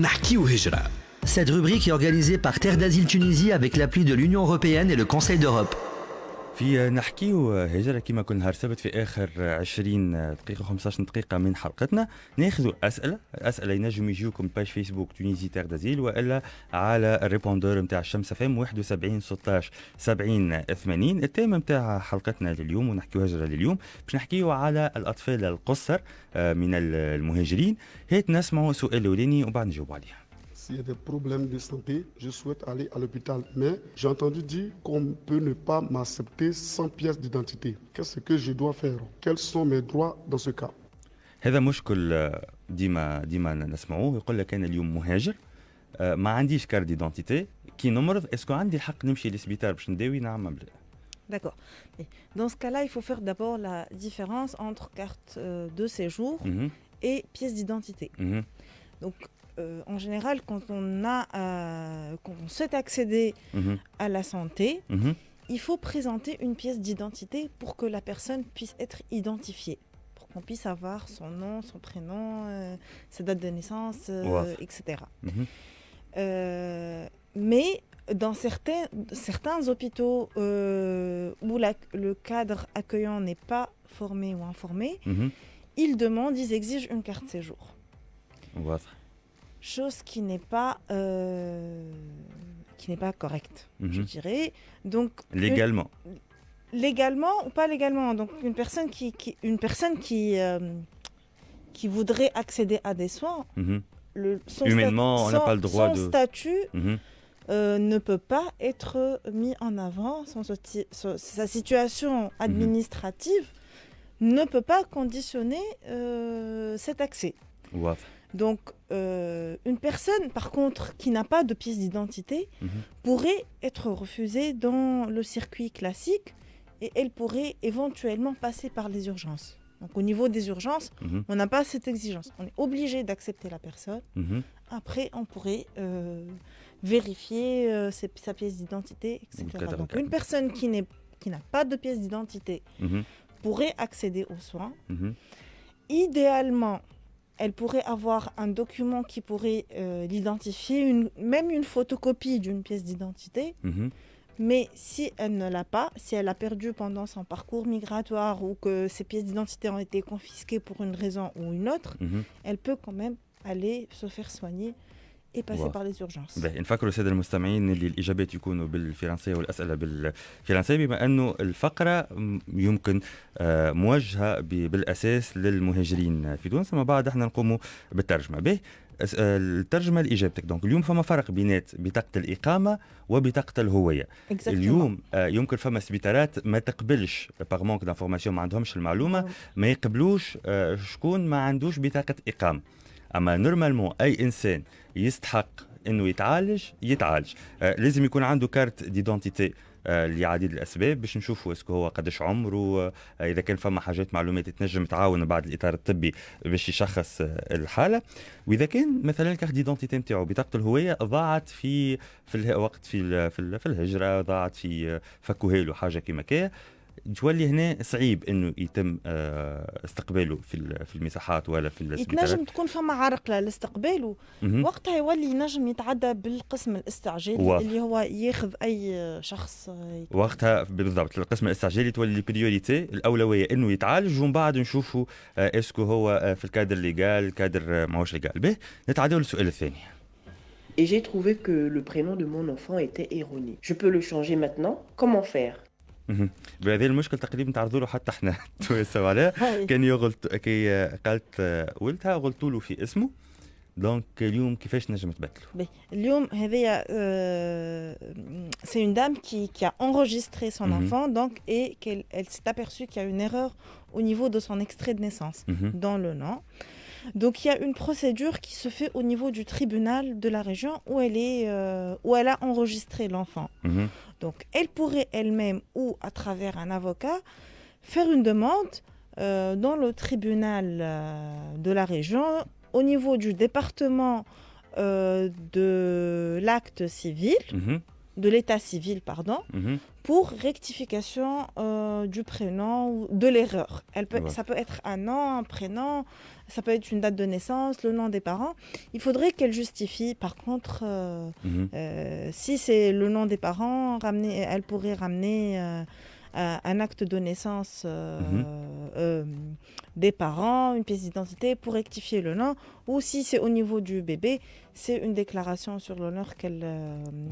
نحكيو هجرة. Cette rubrique est organisée par Terre d'Asile Tunisie avec l'appui de l'Union Européenne et le Conseil d'Europe. في نحكيو هجرة كما كل نهار سبت في آخر 20 دقيقة 15 دقيقة من حلقتنا ناخذوا أسئلة ينجم يجيوكم باج فيسبوك تونيزي تيغ دازيل وإلا على الريبوندور نتاع الشمس فم 71 16 70 80. التيمة نتاع حلقتنا لليوم ونحكيو هجرة لليوم باش نحكيو على الأطفال القُصّر من المهاجرين. هيك نسمعوا سؤال الأولاني وبعد نجاوب عليه. S'il y a des problèmes de santé, je souhaite aller à l'hôpital. Mais j'ai entendu dire qu'on peut ne pas m'accepter sans pièce d'identité. Qu'est-ce que je dois faire? Quels sont mes droits dans ce cas? هذا مشكل ديما نسمعوه. يقول لك أنا اليوم مهاجر ما عنديش كارت ديدونتيتي كي نمرض اسكو عندي الحق نمشي للسبيطار باش نداوي نعم أم لا؟ D'accord. Dans ce cas-là, il faut faire d'abord la différence entre carte de séjour et pièce d'identité. Donc, en général, quand on souhaite accéder à la santé, il faut présenter une pièce d'identité pour que la personne puisse être identifiée, pour qu'on puisse avoir son nom, son prénom, sa date de naissance, etc. Mais dans certains hôpitaux où le cadre accueillant n'est pas formé ou informé, ils exigent une carte séjour. Chose qui n'est pas correcte, je dirais. Donc légalement ou pas légalement. Donc une personne qui voudrait accéder à des soins, humainement, on n'a pas le droit son statut ne peut pas être mis en avant. Sa situation administrative ne peut pas conditionner cet accès. Donc, une personne, par contre, qui n'a pas de pièce d'identité pourrait être refusée dans le circuit classique et elle pourrait éventuellement passer par les urgences. Donc, au niveau des urgences, on n'a pas cette exigence. On est obligé d'accepter la personne. Après, on pourrait vérifier sa pièce d'identité, etc. Donc, une personne qui n'a pas de pièce d'identité pourrait accéder aux soins. Idéalement, elle pourrait avoir un document qui pourrait l'identifier, même une photocopie d'une pièce d'identité. Mais si elle ne l'a pas, si elle a perdu pendant son parcours migratoire ou que ses pièces d'identité ont été confisquées pour une raison ou une autre, elle peut quand même aller se faire soigner et passer par les urgences. نفكروا السادة المستمعين اللي الإجابات يكونوا بالفرنسية والأسئلة بالفرنسية بما أنه الفقرة يمكن موجهة بالأساس للمهاجرين في تونس. ما بعد احنا نقوموا بالترجمة. الترجمة لإجابتك. دونك اليوم فما فرق بينات بطاقة الإقامة وبطاقة الهوية. اليوم يمكن فما سبيطارات ما تقبلش باغ مونك دانفورماسيون ما عندهمش المعلومة ما يقبلوش شكون ما عندوش بطاقة إقامة. أما نورمالمون أي إنسان يستحق إنه يتعالج لازم يكون عنده كارت ديدونتيتي لعديد الأسباب باش نشوفوا اسكو هو قداش عمره، إذا كان فما حاجات معلومات تنجم تعاون بعد الإطار الطبي باش يشخص الحالة، وإذا كان مثلا الكارت ديدونتيتي نتاعو بطاقة الهوية ضاعت في الوقت في الهجرة، ضاعت في فكوها له حاجة كيما كاية، تولي هنا صعيب انه يتم استقباله في المساحات ولا في السبيطارات. يتنجم تكون فما عرق لاستقباله، وقتها يولي ينجم يتعدى بالقسم الاستعجالي اللي هو ياخذ اي شخص. وقتها بالضبط القسم الاستعجالي تولي البريوريتي الاولويه انه يتعالج، ومن بعد نشوفوا اسكو هو في الكادر ليغال الكادر ماهوش ليغال. به نتعداو للسؤال الثاني. Et j'ai trouvé que le prénom de mon enfant était erroné. Je peux le changer maintenant? Comment faire? بهذه المشكل تقريبا تعرضوا له حتى احنا توسوا عليه. كان يغلط كي قالت ولدها غلطوا له في اسمه. دونك اليوم كيفاش نجم تبدلوا؟ اليوم هذه c'est une dame qui a enregistré son enfant donc et qu'elle s'est aperçue qu'il y a une erreur au niveau de son extrait de naissance dans le nom. Donc il y a une procédure qui se fait au niveau du tribunal de la région où elle a enregistré l'enfant. Donc elle pourrait elle-même ou à travers un avocat faire une demande dans le tribunal de la région au niveau du département de l'acte civil. de l'état civil, pardon, Mhm. pour rectification du prénom ou de l'erreur. Ouais. Ça peut être un nom, un prénom, ça peut être une date de naissance, le nom des parents. Il faudrait qu'elle justifie. Par contre, Mhm. si c'est le nom des parents, elle pourrait ramener un acte de naissance des parents, une pièce d'identité pour rectifier le nom. Ou si c'est au niveau du bébé, c'est une déclaration sur l'honneur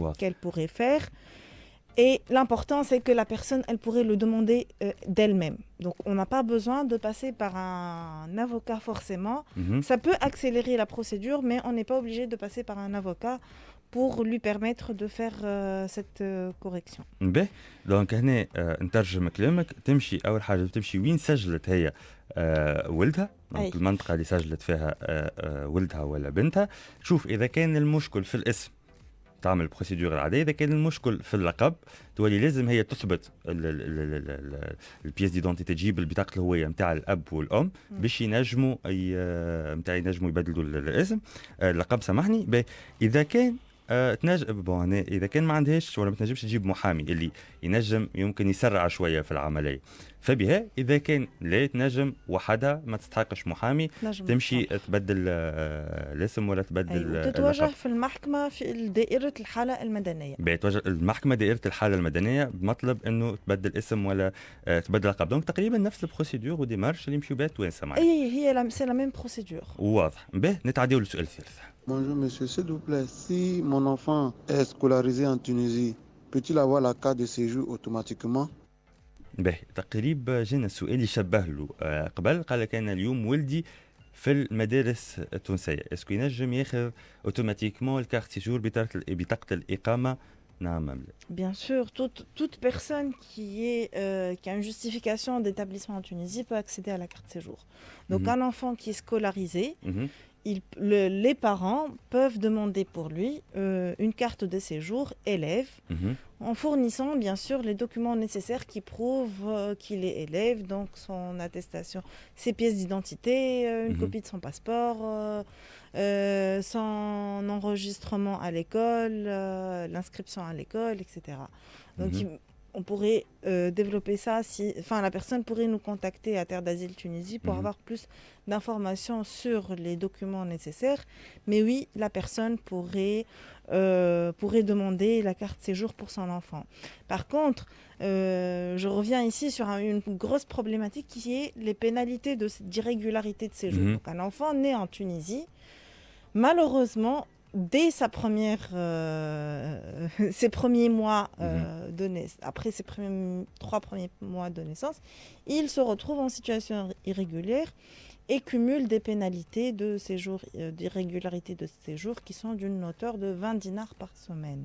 Ouais. qu'elle pourrait faire. Et l'important, c'est que la personne, elle pourrait le demander d'elle-même. Donc, on n'a pas besoin de passer par un avocat forcément. Mhm. Ça peut accélérer la procédure, mais on n'est pas obligé de passer par un avocat pour lui permettre de faire cette correction. به دونك هنا نترجم كلامك تمشي اول حاجه تمشي وين سجلت هي ولدها أي. دونك المنطقه اللي سجلت فيها ولدها ولا بنتها تشوف اذا كان المشكل في الاسم تعمل البروسيدور العاديه اذا كان المشكل في اللقب تولي لازم هي تثبت البيس ديدونتيتي تجيب البطاقه الهويه نتاع الاب والام باش ينجموا ينجموا يبدلوا الاسم اللقب سامحني اذا كان اذا كان ما عندهاش ولا ما تنجمش تجيب محامي اللي ينجم يمكن يسرع شويه في العمليه فبها اذا كان لا تنجم وحدها ما تستحقش محامي تمشي تبدل الاسم ولا تبدل تتوجه في المحكمه في دائره الحاله المدنيه بتوجه المحكمه دائره الحاله المدنيه بمطلب انه تبدل اسم ولا تبدل لقب دونك تقريبا نفس البروسيدور وديمارش اللي يمشيو بها التوانسه معايا هي سي لا ميم بروسيدور واضح به نتعديو للسؤال الثالث. Bonjour monsieur, s'il vous plaît, si mon enfant est scolarisé en Tunisie, peut-il avoir la carte de séjour automatiquement? به تقريب جينا السؤال يشبه له قبل قال لك انا اليوم ولدي في المدارس التونسيه اسكو ينجم ياخذ اوتوماتيكمون الكارت سيجور بطاقه الاقامه نعم ام لا؟ Bien sûr, toute personne qui a une justification d'établissement en Tunisie peut accéder à la carte séjour. Donc un enfant qui est scolarisé, les parents peuvent demander pour lui une carte de séjour élève en fournissant bien sûr les documents nécessaires qui prouvent qu'il est élève, donc son attestation, ses pièces d'identité, une copie de son passeport, son enregistrement à l'école, l'inscription à l'école, etc. Donc on pourrait développer ça, la personne pourrait nous contacter à Terre d'Asile Tunisie pour avoir plus d'informations sur les documents nécessaires. Mais oui, la personne pourrait demander la carte séjour pour son enfant. Par contre, je reviens ici sur une grosse problématique qui est les pénalités d'irrégularité de séjour. Donc un enfant né en Tunisie, malheureusement, dès ses premiers mois après ses 3 premiers mois de naissance, il se retrouve en situation irrégulière et cumule des pénalités de séjour, d'irrégularité de séjour qui sont d'une hauteur de 20 dinars par semaine.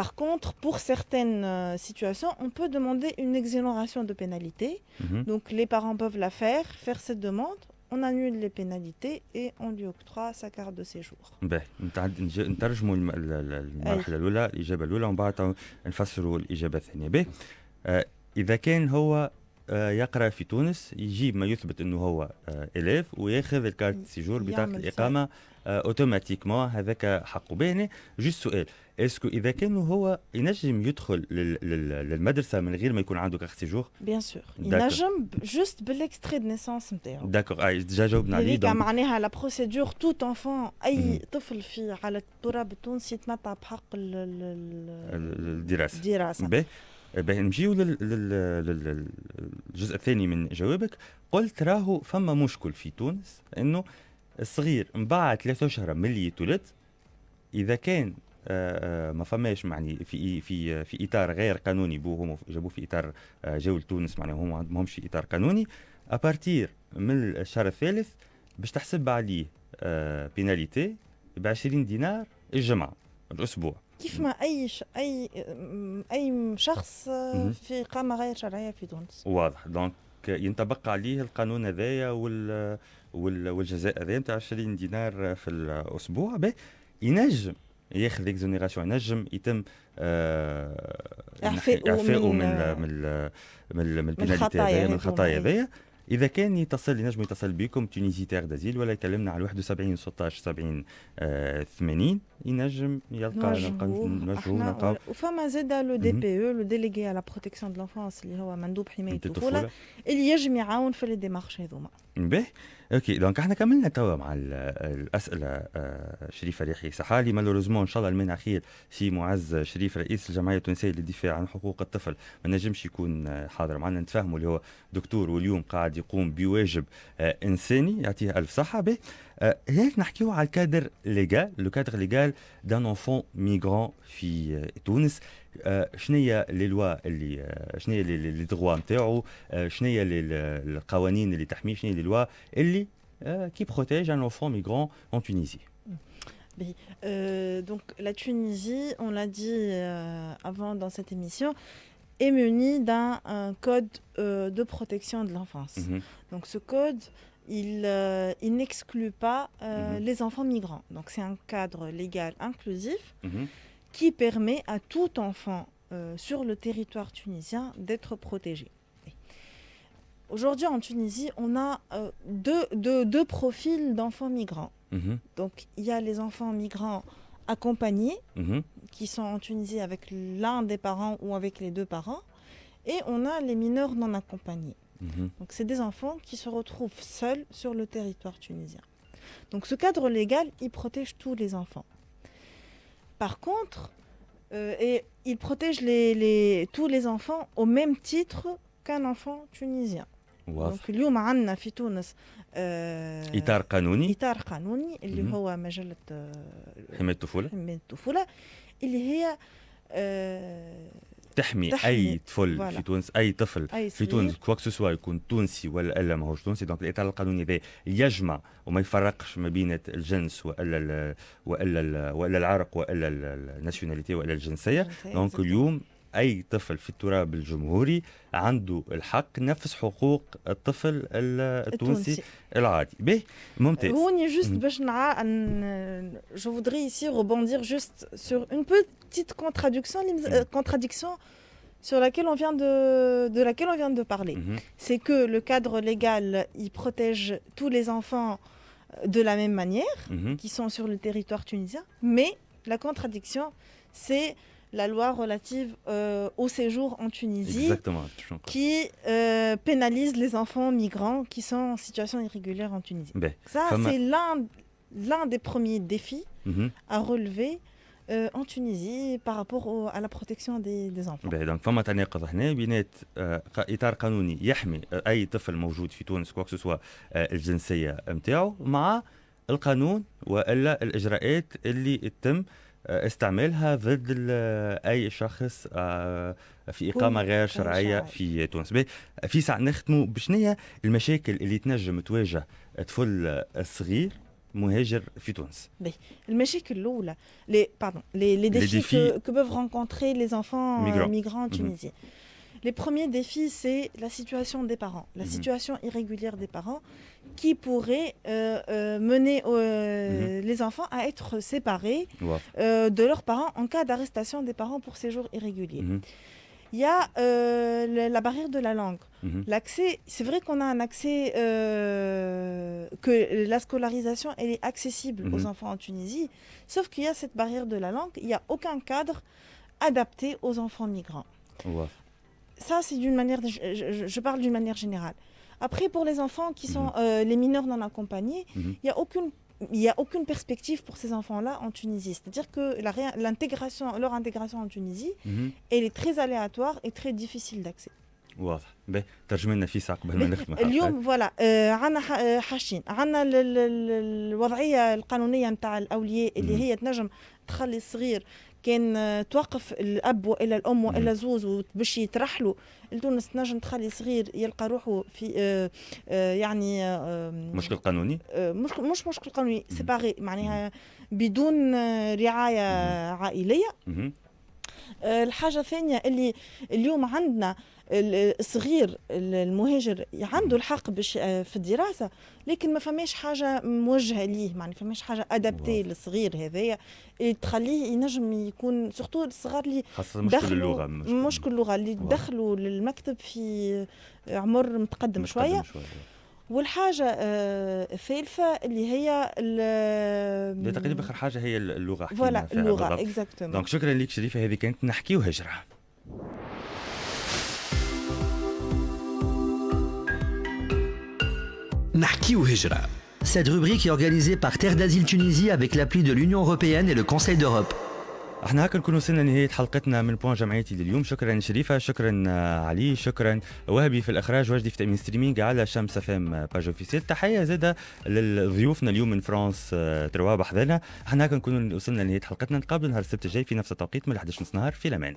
Par contre, pour certaines situations, on peut demander une exonération de pénalité. Donc les parents peuvent faire cette demande. On annule les pénalités et on lui octroie sa carte de séjour. نترجموا المرحله الاولى الاجابه الاولى ومن بعد نفسروا الاجابه الثانيه. اذا كان هو يقرا في تونس يجيب ما يثبت انه هو اليف وياخذ الكارت سيجور بطاقه الاقامه اوتوماتيكمون هذاك حقه. باهي جوست سؤال اسكو اذا كان هو ينجم يدخل للمدرسه من غير ما يكون عنده كارت سيجور؟ بيان سور ينجم جوست بالاكستري دو نيسانس نتاعو. داكور ديجا جاوبنا عليه. معناها لا بروسيدور توت انفون اي طفل في على التراب التونسي يتمتع بحق الدراسه. باهي نمشيو للجزء الثاني من جوابك. قلت راهو فما مشكل في تونس انه الصغير من بعد 3 أشهر من اللي يتولد اذا كان ما فماش معني في اطار غير قانوني بوهم جابوه في اطار جاوا لتونس معناها هم ما عندهمش في اطار قانوني ابارتير من الشهر الثالث باش تحسب عليه بيناليتي ب 20 دينار الجمعه الاسبوع كيف ما اي شخص في اقامه غير شرعيه في تونس. واضح. دونك ينطبق عليه القانون هذايا والجزاء هذا نتاع 20 دينار في الاسبوع. ينجم ياخذ اكزونيراسيون، ينجم يتم اعفائه من البيناليتي هذايا، من الخطايا هذايا. اذا كان ينجم يتصل بكم تونيزي تيغ دازيل ولا يكلمنا على 71 16 70 80 ينجم يلقى نوجهوه نلقاو. وفما زاد لو دي بي او لو ديليغي على بروتيكسيون دو لونفونس اللي هو مندوب حمايه الطفوله اللي يجم يعاون في لي ديمارش هذوما. باهي اوكي دونك احنا كملنا توا مع الاسئله. شريف ريحي سحالي مالوريزمون ان شاء الله المنع خير سي معز شريف رئيس الجمعيه التونسيه للدفاع عن حقوق الطفل ما نجمش يكون حاضر معنا نتفاهموا اللي هو دكتور واليوم قاعد يقوم بواجب انساني يعطيه الف صحه. به هيك نحكيو على الكادر ليغال لو كادر ليغال دان انفون ميغران في تونس. شنية لي لوا اللي شنية لي دغوا نتاعو شنية القوانين اللي تحميه شنية لي لوا اللي qui protège un enfant migrant en Tunisie. Donc la Tunisie, on l'a dit avant dans cette émission, est munie d'un code de protection de l'enfance. Donc ce code, il n'exclut pas les enfants migrants. Donc c'est un cadre légal inclusif qui permet à tout enfant sur le territoire tunisien d'être protégé. Aujourd'hui en Tunisie, on a deux profils d'enfants migrants. Donc il y a les enfants migrants accompagnés qui sont en Tunisie avec l'un des parents ou avec les deux parents, et on a les mineurs non accompagnés. Donc c'est des enfants qui se retrouvent seuls sur le territoire tunisien. Donc ce cadre légal, il protège tous les enfants. Par contre, et il protège tous les enfants au même titre qu'un enfant tunisien. Donc اليوم عندنا في تونس إطار قانوني اللي هو مجلة حماية الطفولة اللي هي تحمي أي طفل في تونس أي طفل في تونس كواك سوا يكون تونسي ولا ماهوش تونسي. دونك الإطار القانوني ذا يجمع وما يفرقش ما بين الجنس ولا العرق ولا الناسيوناليتي ولا الجنسية. دونك اليوم أي طفل في التراب الجمهوري عنده الحق نفس حقوق الطفل التونسي العادي. به ممتاز. هوني juste باش je voudrais ici rebondir juste sur une petite contradiction sur laquelle on vient de parler. C'est que le cadre légal, il protège tous les enfants de la même manière qui sont sur le territoire tunisien, mais la contradiction, c'est la loi relative au séjour en Tunisie. Exactement. Qui pénalise les enfants migrants qui sont en situation irrégulière en Tunisie. Ça, c'est l'un des premiers défis à relever en Tunisie par rapport à la protection des enfants. Donc, فما تناقض هنا بين إطار قانوني يحمي أي طفل موجود في تونس كواك سوا الجنسية متاعو مع القانون وإلا الإجراءات اللي تتم استعمالها ضد أي شخص في إقامة غير شرعية في تونس. في ساعة نختموا بشنية المشاكل اللي تنجم تواجه طفل صغير مهاجر في تونس. المشاكل الأولى les défis que peuvent rencontrer les enfants migrants en Tunisie. Les premiers défis, c'est la situation des parents, la situation irrégulière des parents qui pourrait mener les enfants à être séparés de leurs parents en cas d'arrestation des parents pour séjour irrégulier. Il y a la barrière de la langue. L'accès, c'est vrai qu'on a un accès, que la scolarisation elle est accessible aux enfants en Tunisie, sauf qu'il y a cette barrière de la langue, il n'y a aucun cadre adapté aux enfants migrants. Ça, c'est d'une manière, je parle d'une manière générale. Après, pour les enfants qui sont les mineurs non accompagnés, il n'y a aucune perspective pour ces enfants-là en Tunisie. C'est-à-dire que leur intégration en Tunisie, elle est très aléatoire et très difficile d'accès. واضح. ترجمة لنا في ساق قبل ما نختم. اليوم فوالا عندنا حاجتين. عندنا الوضعية القانونية نتاع الأولياء اللي هي تنجم تخلي الصغير كان توقف الأب وإلا الأم وإلا زوز باش يترحلوا لتونس، تنجم تخلي صغير يلقى روحه في يعني مشكل قانوني، مش مشكل قانوني، سيباري معناها بدون رعاية عائلية. الحاجة الثانية اللي اليوم عندنا الصغير المهاجر عنده الحق باش في الدراسه، لكن ما فماش حاجه موجهه ليه، ما فماش حاجه ادابتي للصغير هذايا اللي تخليه ينجم يكون سورتو الصغار اللي خاصة مشكل اللغة مشكل اللغه اللي دخلوا للمكتب في عمر متقدم شويه. والحاجة الثالثة اللي هي تقريبا آخر حاجة هي اللغة. فوالا اللغة اكزاكتومون. دونك شكرا لك شريفة، هذه كانت نحكيو هجرة. Nahki ou Hijra. Cette rubrique est organisée par Terre d'Asile Tunisie avec l'appui de l'Union Européenne et le Conseil d'Europe. احنا هكا نكون وصلنا لنهاية حلقتنا من بوان جمعيتي لليوم. شكرا شريفة، شكرا علي، شكرا وهبي في الإخراج، وجدي في تأمين ستريمينج على شمس فام باج اوفيسيال. تحية زادة لضيوفنا اليوم من فرانس تروا بحذانا. احنا هكا نكون وصلنا لنهاية حلقتنا، نتقابلوا نهار السبت الجاي في نفس التوقيت من 11:30 نهار. في الأمان.